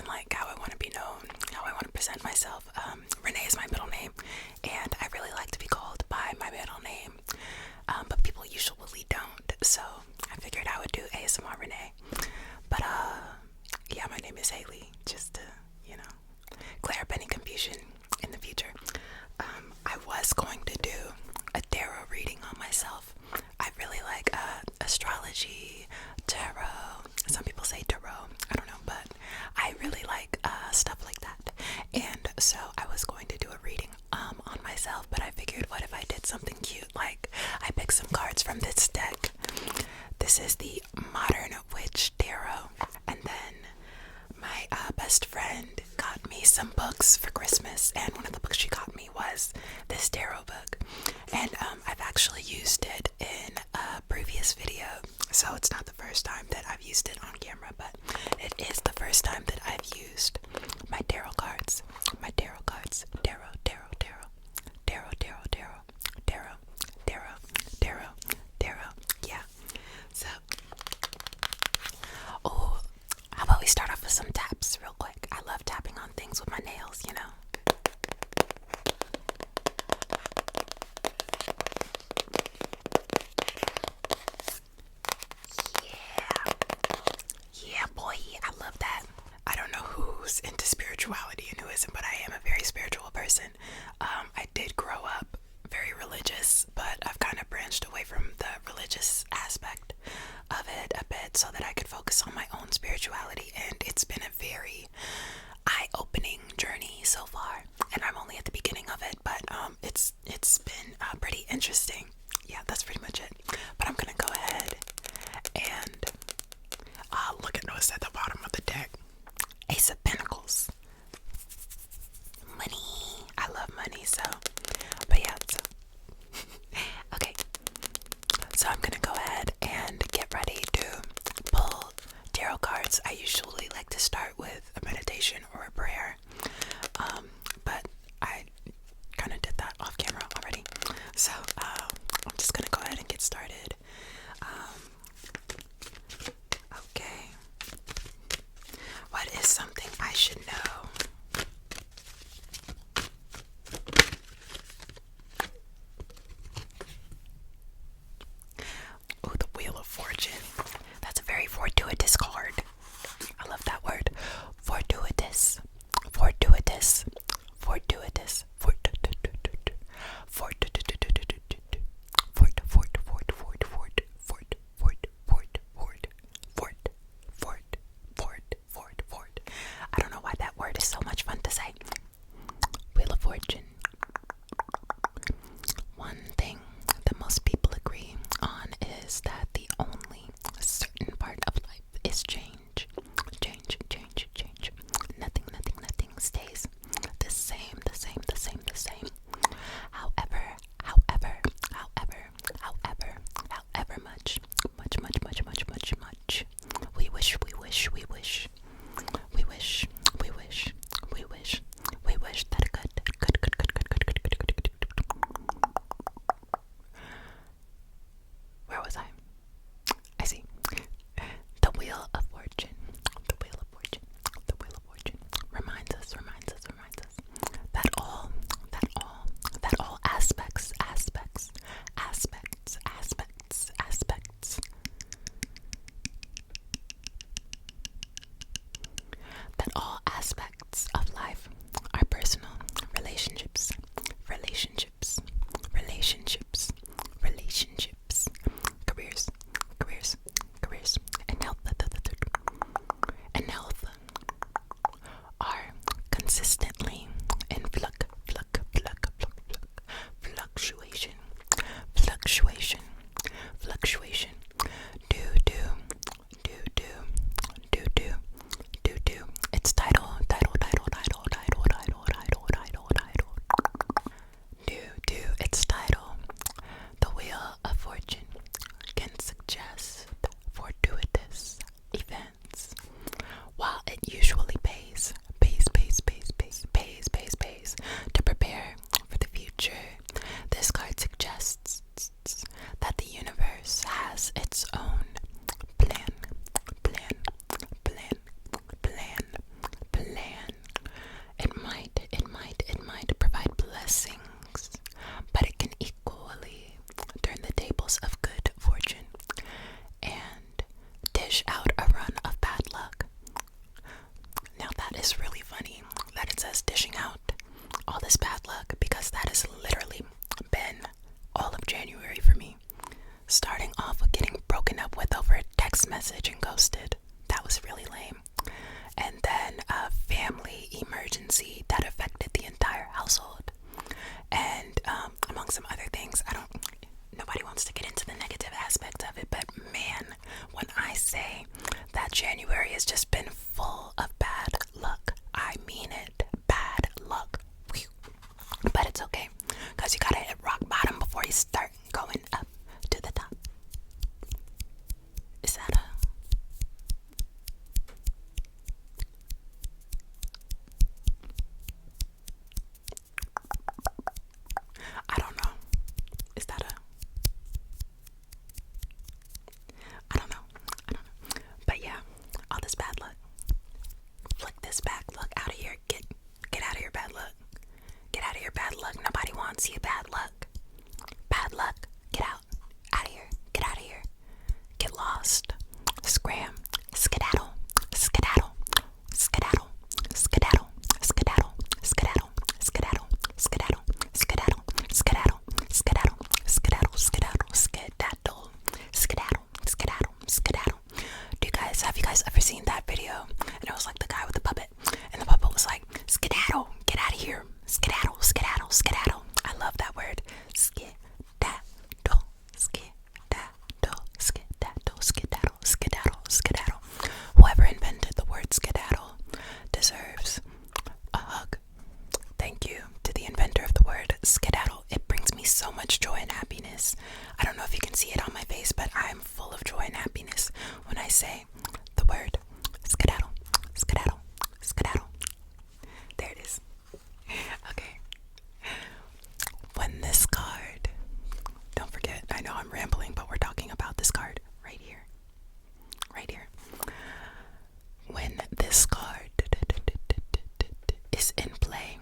like how I want to be known, how I want to present myself. Renee is my middle name, and I really like to be called by my middle name, but people usually don't, so I figured I would do ASMR Renee. But yeah, my name is Haley, just to, clear up any confusion in the future. I was going to do a tarot reading on myself. I really like astrology, tarot. Some people say tarot, I don't know, but I really like stuff like that. And so I was going to do a reading on myself, but I figured, what if I did something cute? Like, I picked some cards from this deck. This is the Modern Witch Tarot, and then my best friend got me some books for Christmas, and one of the books she got me was this tarot book, and I've actually used it in a previous video, so it's not the first time that I've used it on camera, but it is the first time that I've used my tarot cards. Tarot, tarot, tarot, tarot, tarot, tarot, tarot, tarot, tarot, tarot, yeah. So, oh, how about we start off with some taps real quick? I love tapping on things with my nails, Yeah. Yeah, boy, I love that. I don't know who's into spirituality and who isn't, but I am a very spiritual person. I did grow up very religious, but I've kind of branched away from the religious aspect of it a bit so that I could focus on my own spirituality, and it's been a very eye-opening journey so far, and I'm only at the beginning of it, but it's been pretty interesting. Yeah, that's pretty much it. But I'm gonna go ahead and look at what's at the bottom of the deck. Ace of Pentacles. Money. I love money, so, but yeah, so okay, so I'm gonna go ahead and get ready to pull tarot cards. I usually like to start with a meditation or a prayer, but I kind of did that off camera already, so I'm just gonna go ahead and get started. Okay, what is something I should know? Oh, the Wheel of Fortune. That's a very fortuitous card. I love that word. Fortuitous. Fortuitous. Fortuitous. I don't know why that word emergency that affected the entire household. And among some other things, nobody wants to get into the negative aspects of it, but man, when I say that January has just been full of bad luck, I mean it, bad luck. But it's okay, because you gotta hit rock bottom before you start going up to the top. Is that I don't know. Is that I don't know. But yeah, all this bad luck. Flick this bad luck out of here. Get out of here, bad luck. Get out of here, bad luck. Nobody wants you, bad luck. Bad luck. Get out. Out of here. Get out of here. Get lost. Scram. Skedaddle. Skedaddle. Skedaddle. Skedaddle. Skedaddle. Skedaddle. Skedaddle. Skedaddle. Skedaddle. Skedaddle. Skedaddle. Skedaddle. Skedaddle. Skedaddle. Skedaddle. Skedaddle. Skedaddle. Have you guys ever seen that video? And it was like the guy with the puppet, and the puppet was like, skedaddle, get out of here. Skedaddle, skedaddle, skedaddle. I love that word. Skedaddle, skedaddle, skedaddle, skedaddle, skedaddle, skedaddle. Whoever invented the word skedaddle deserves a hug. Thank you to the inventor of the word skedaddle. It brings me so much joy and happiness. I don't know if you can see it on my face, but I am full of joy and happiness when I say the word skedaddle, skedaddle, skedaddle. There it is. Okay. When this card, don't forget, I know I'm rambling, but we're talking about this card right here. Right here. When this card is in play,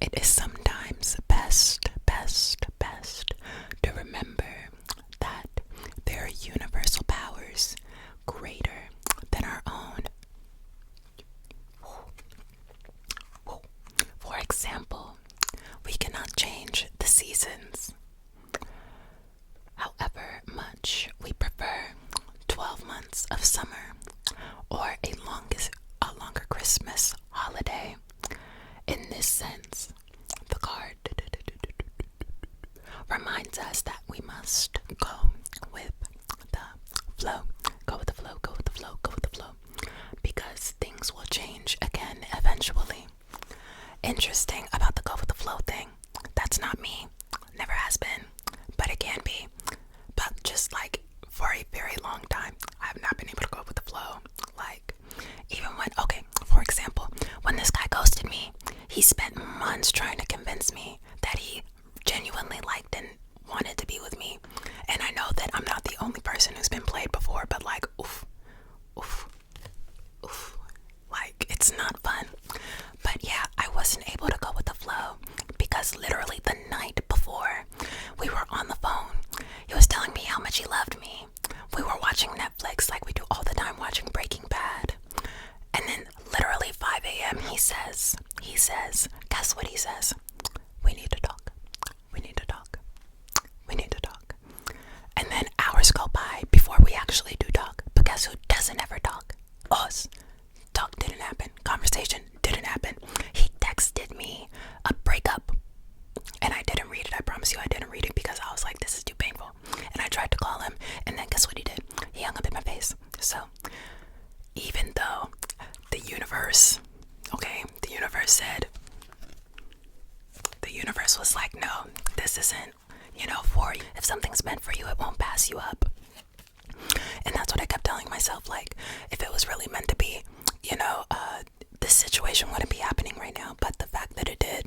it is sometimes best to remember that there are universal powers greater than our own. For example, we cannot change the seasons. However much we prefer 12 months of summer or a longer Christmas holiday, in this sense, the card reminds us that we must go with the flow. Go with the flow, go with the flow, go with the flow. Because things will change again eventually. Interesting about the go with the flow thing. That's not me. Never has been. But it can be. But just like for a very long time, I have not been able to go with the flow. Like, even when, okay, for example, when this guy ghosted me, he spent months trying to convince me that he genuinely liked and wanted to be with me. And I know that I'm not the only person who's been played before, but like, oof. Like, it's not fun. But yeah, I wasn't able to go with the flow because literally the night before we were on the phone, he was telling me how much he loved me. We were watching Netflix like we do all the time, watching Breaking Bad. And then literally 5 a.m. he says, guess what he says? We need to talk. We need to talk. We need to talk. And then hours go by before we actually do talk. But guess who doesn't ever talk? Us. Talk didn't happen. Conversation didn't happen. He texted me a breakup. And I didn't read it. I promise you I didn't read it because I was like, this is too painful. And I tried to call him. And then guess what he did? He hung up in my face. So even though the universe said, the universe was like, no, this isn't, for you. If something's meant for you, it won't pass you up. And that's what I kept telling myself. Like, if it was really meant to be, this situation wouldn't be happening right now. But the fact that it did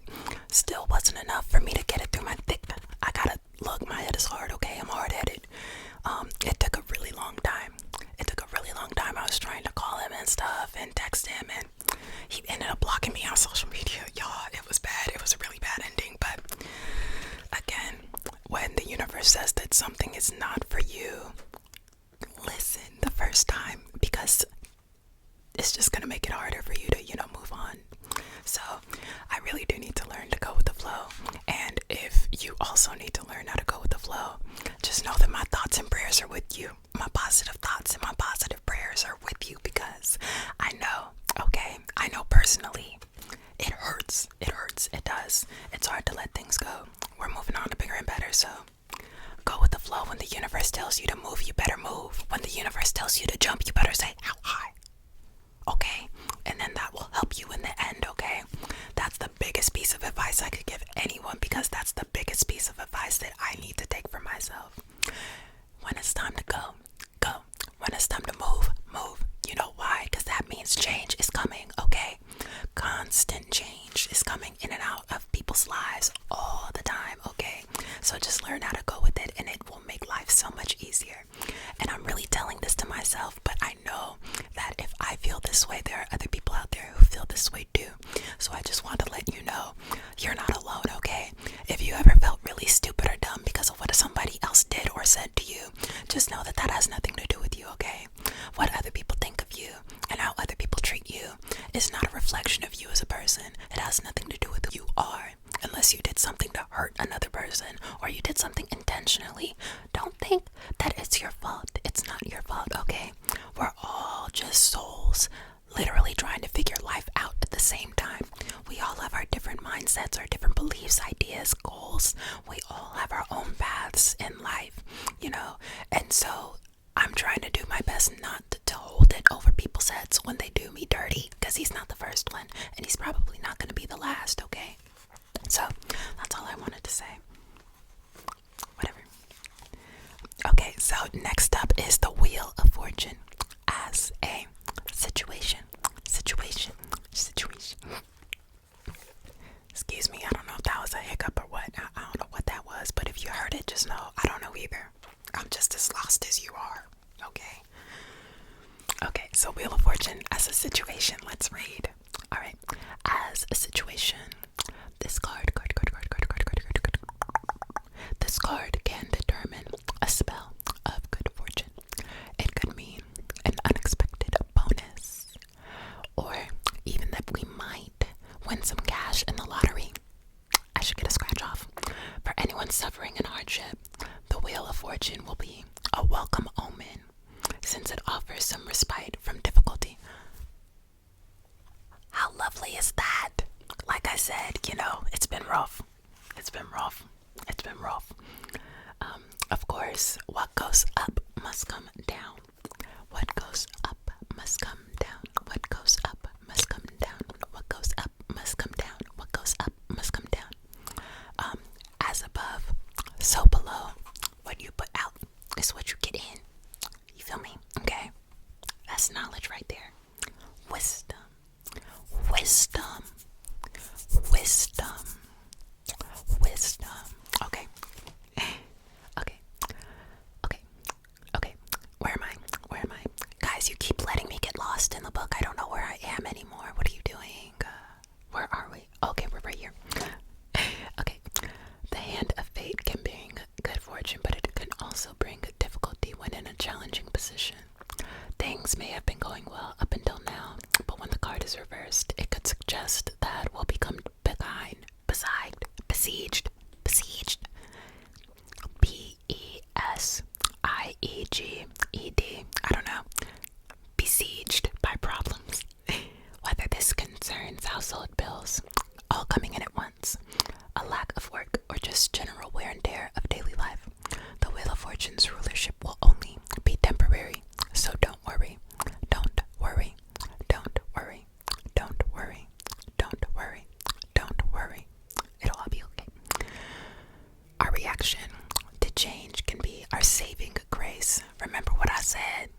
still wasn't enough for me to get it through my thick. I gotta look, my head is hard, okay? I'm hard-headed. It took a really long time. I was trying to call him and stuff and text him, and he ended up blocking me on social media. Y'all, it was bad. It was a really bad ending. But again, when the universe says that something is not for you, listen the first time, because it's just gonna make it harder for you to, move on. So I really do need to learn to go with the flow. And if you also need to learn how to go with the flow, just know that my thoughts and prayers are with you. My positive thoughts and my positive prayers are with you, because I know, okay, I know personally it So go with the flow. When the universe tells you to move, you better move. When the universe tells you to jump, you better say, how high? Okay? And then that will help you in the end, okay? That's the biggest piece of advice I could give anyone, because that's the biggest piece of advice that I need to take for myself. When it's time to go, go. When it's time to move, move. You know why? Because that means change is coming, okay? Constant change is coming in and out of people's lives all the time, okay? So just learn how to go with it, and it will make life so much easier. And I'm really telling this to myself, but I know that if I feel this way, there are other people out there who feel this way too. So I just want to let you know, you're not alone, okay? If you ever felt really stupid or dumb because of what somebody else did or said to you, just know that that has nothing to do with you, okay? What other people think of you and how other people treat you is not a reflection of you as a person. It has nothing to do with who you are. Unless you did something to hurt another person or you did something intentionally, don't think that it's your fault. It's not your fault, okay? We're all just souls literally trying to figure life out at the same time. We all have our different mindsets, our different beliefs, ideas, goals. We all have our own paths in life, you know? And so I'm trying to do my best not to hold it over people's heads when they do me dirty, because he's not the first one and he's probably not going to be the last, okay? So that's all I wanted to say. Whatever. Okay, so next up is the Wheel of Fortune as a situation. Excuse me, I don't know if that was a hiccup or what. I don't know what that was, but if you heard it, just know I don't know either. I'm just as lost as you are, okay? Okay, so Wheel of Fortune as a situation. Let's read. All right, as a situation, this card. This card can determine a spell of good fortune. It could mean an unexpected bonus, or even that we might win some cash in the lottery. I should get a scratch off. For anyone suffering in hardship, the Wheel of Fortune will be a welcome omen, since it offers some respite from difficulty. How lovely is that? Like I said, you know, it's been rough. Of course, what goes up must come down. What goes up must come down. What goes up must come down. What goes up must come down. What goes up must come down. As above, so below. What you put out is what you get in. You feel me? Okay? That's knowledge right there. Wisdom. Okay. Where am I? Guys, you keep letting me get lost in the book. I don't know where I am anymore. What are you doing? Where are we? Okay, we're right here. Okay. The hand of fate can bring good fortune, but it can also bring difficulty when in a challenging position. Things may have been going well up until now, but when the card is reversed, it could suggest that we'll become besieged. Besieged. I don't know. Besieged by problems. Whether this concerns household bills, all coming in at once, a lack of work, or just general wear and tear of daily life, the Wheel of Fortune's rulership will only be temporary. So don't worry. It'll all be okay. Our reaction to change can be our saving grace. Remember what I said.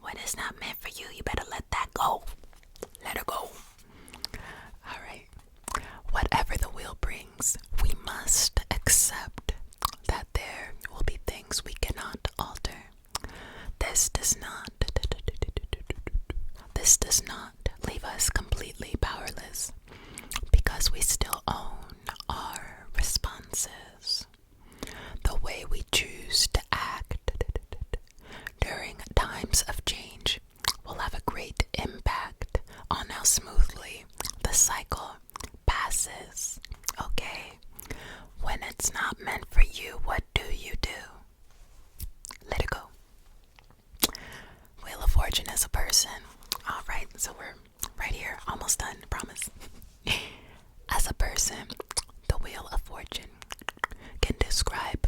When it's not meant for you, you better let that go. Let it go. Alright. Whatever the wheel brings, we must accept that there will be things we cannot alter. This does not leave us completely powerless, because we still own our responses. The way we choose to act during times of change will have a great impact on how smoothly the cycle passes. Okay? When it's not meant for you, what do? Let it go. Wheel of Fortune as a person. Alright, so we're right here, almost done, promise. As a person, the Wheel of Fortune can describe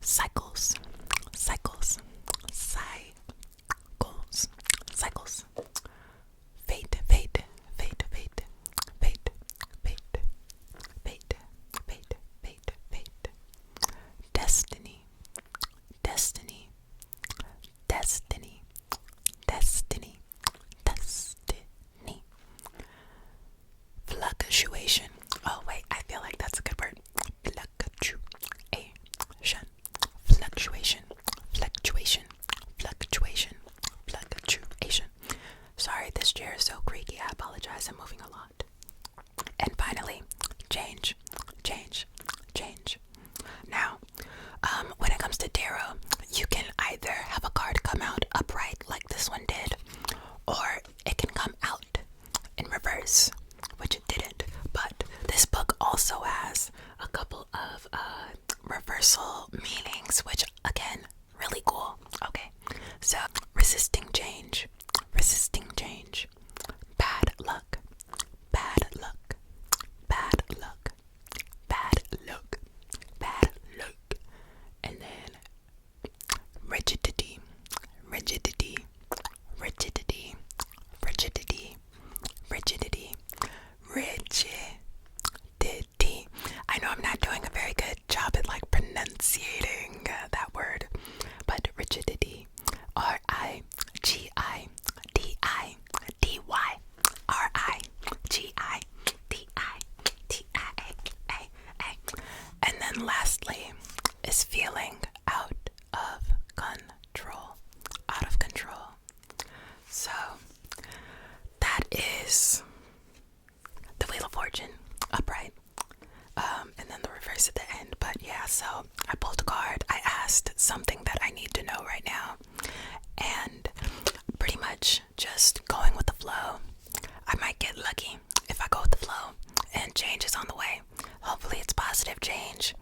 margin upright, and then the reverse at the end. But yeah, so I pulled a card. I asked something that I need to know right now, and pretty much just going with the flow. I might get lucky if I go with the flow and change is on the way. Hopefully it's positive change,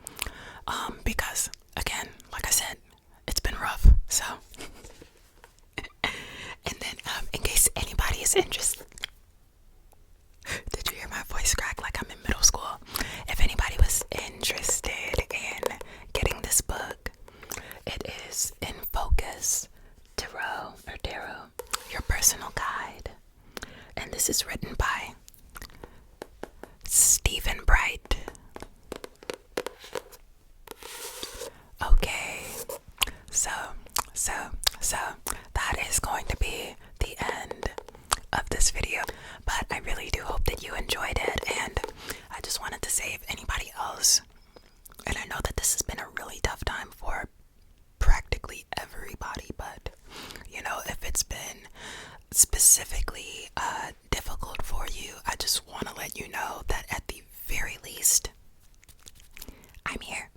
because again, like I said, it's been rough. So and then in case anybody is interested, did you hear my voice crack like I'm in middle school? If anybody was interested in getting this book, it is In Focus Tarot, your personal guide. And this is written by Stephen Bright. Okay, so that is going to be the end of this video, but I really do hope that you enjoyed it. And I just wanted to say, if anybody else, and I know that this has been a really tough time for practically everybody, but you know, if it's been specifically difficult for you, I just want to let you know that at the very least, I'm here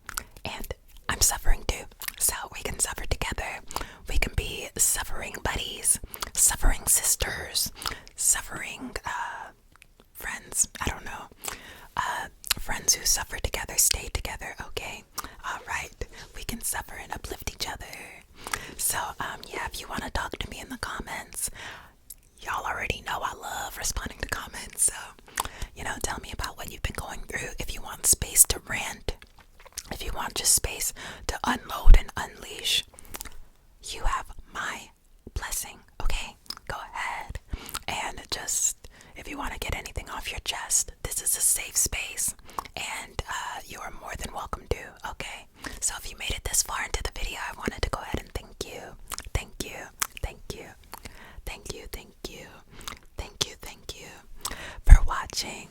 and I'm suffering too, so we can suffer together. We can be suffering buddies, suffering sisters, suffering friends. I don't know, friends who suffer together stay together. Okay, all right, we can suffer and uplift each other. So yeah, if you want to talk to me in the comments, y'all already know I love responding to comments. So, you know, tell me about what you've been going through. If you want space to rant, if you want just space to unload and unleash, you have my blessing. Okay, go ahead and just, if you want to get anything off your chest, this is a safe space, and you are more than welcome to. Okay, so if you made it this far into the video, I wanted to go ahead and thank you for watching.